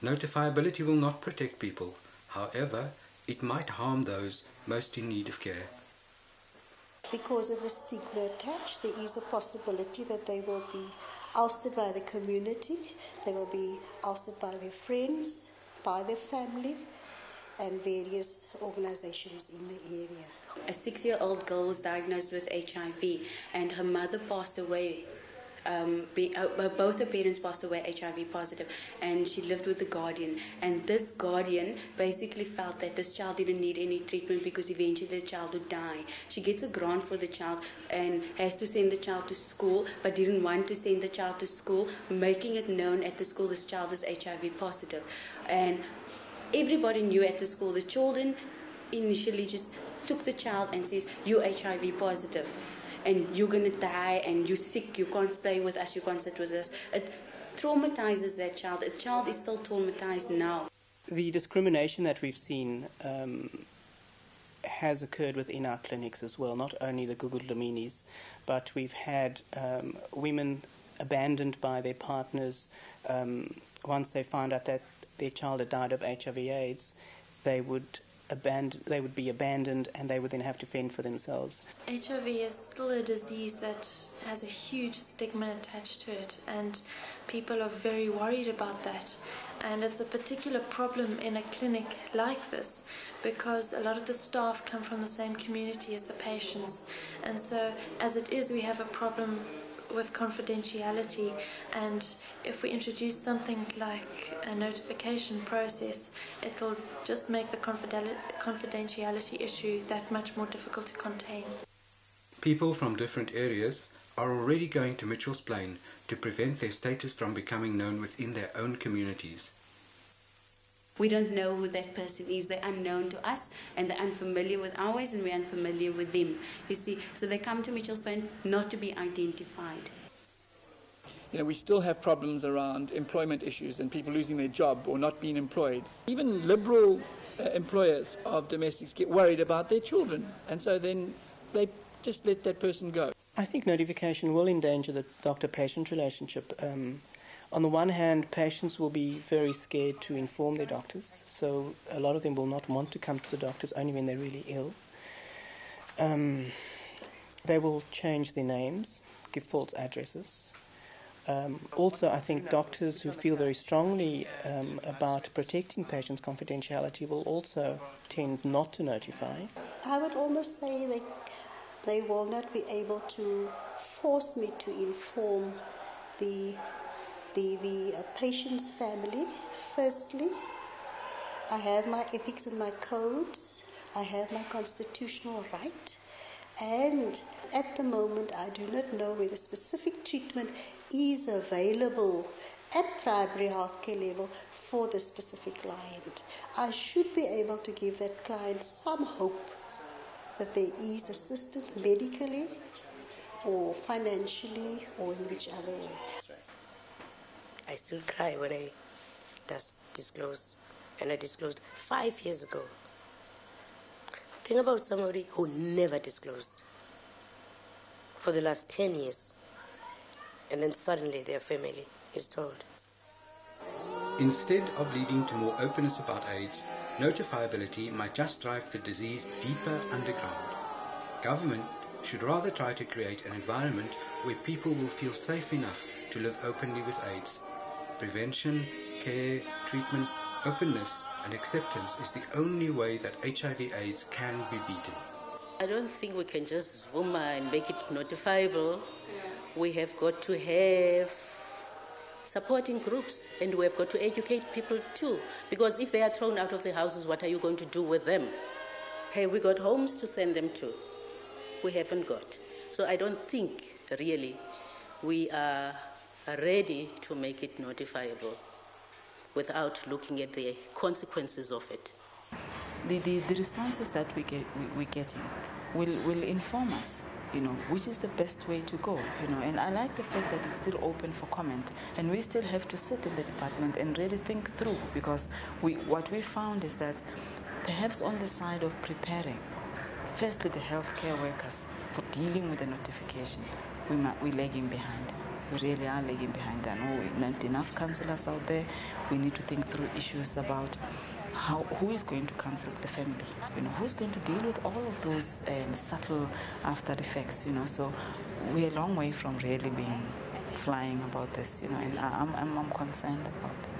Notifiability will not protect people. However, it might harm those most in need of care. Because of the stigma attached, there is a possibility that they will be ousted by the community, they will be ousted by their friends, by their family, and various organizations in the area. A 6-year-old girl was diagnosed with HIV, and her mother passed away. Both her parents passed away HIV positive, and she lived with a guardian. And this guardian basically felt that this child didn't need any treatment because eventually the child would die. She gets a grant for the child and has to send the child to school, but didn't want to send the child to school, making it known at the school this child is HIV positive. And everybody knew at the school. The children initially just took the child and says, "You're HIV positive. And you're going to die, and you're sick, you can't play with us, you can't sit with us." It traumatizes that child. A child is still traumatized now. The discrimination that we've seen has occurred within our clinics as well, not only the Gugu Dlaminis, but we've had women abandoned by their partners. Once they found out that their child had died of HIV/AIDS, they would be abandoned, and they would then have to fend for themselves. HIV is still a disease that has a huge stigma attached to it, and people are very worried about that. And it's a particular problem in a clinic like this because a lot of the staff come from the same community as the patients. And so as it is, we have a problem with confidentiality, and if we introduce something like a notification process, it'll just make the confidentiality issue that much more difficult to contain. People from different areas are already going to Mitchell's Plain to prevent their status from becoming known within their own communities. We don't know who that person is. They're unknown to us, and they're unfamiliar with ours, and we're unfamiliar with them. You see, so they come to Mitchell's Plain not to be identified. We still have problems around employment issues and people losing their job or not being employed. Even liberal employers of domestics get worried about their children, and so then they just let that person go. I think notification will endanger the doctor-patient relationship. On the one hand, patients will be very scared to inform their doctors, so a lot of them will not want to come to the doctors only when they're really ill. They will change their names, give false addresses. Also, I think doctors who feel very strongly about protecting patients' confidentiality will also tend not to notify. I would almost say that they will not be able to force me to inform the patient's family. Firstly, I have my ethics and my codes. I have my constitutional right. And at the moment, I do not know whether specific treatment is available at primary healthcare level for the specific client. I should be able to give that client some hope that there is assistance medically or financially or in which other way. I still cry when I disclose, and I disclosed 5 years ago. Think about somebody who never disclosed for the last 10 years, and then suddenly their family is told. Instead of leading to more openness about AIDS, notifiability might just drive the disease deeper underground. Government should rather try to create an environment where people will feel safe enough to live openly with AIDS. Prevention, care, treatment, openness and acceptance is the only way that HIV/AIDS can be beaten. I don't think we can just zoom and make it notifiable. We have got to have supporting groups, and we have got to educate people too. Because if they are thrown out of the houses, what are you going to do with them? Have we got homes to send them to? We haven't got. So I don't think really we are ready to make it notifiable without looking at the consequences of it. The responses that we're getting will inform us, which is the best way to go, and I like the fact that it's still open for comment, and we still have to sit in the department and really think through, because what we found is that perhaps on the side of preparing, firstly the healthcare workers for dealing with the notification, we're lagging behind. We really are lagging behind. I know we've not enough counsellors out there. We need to think through issues about who is going to counsel the family, who's going to deal with all of those subtle after effects, so we're a long way from really being flying about this, and I'm concerned about it.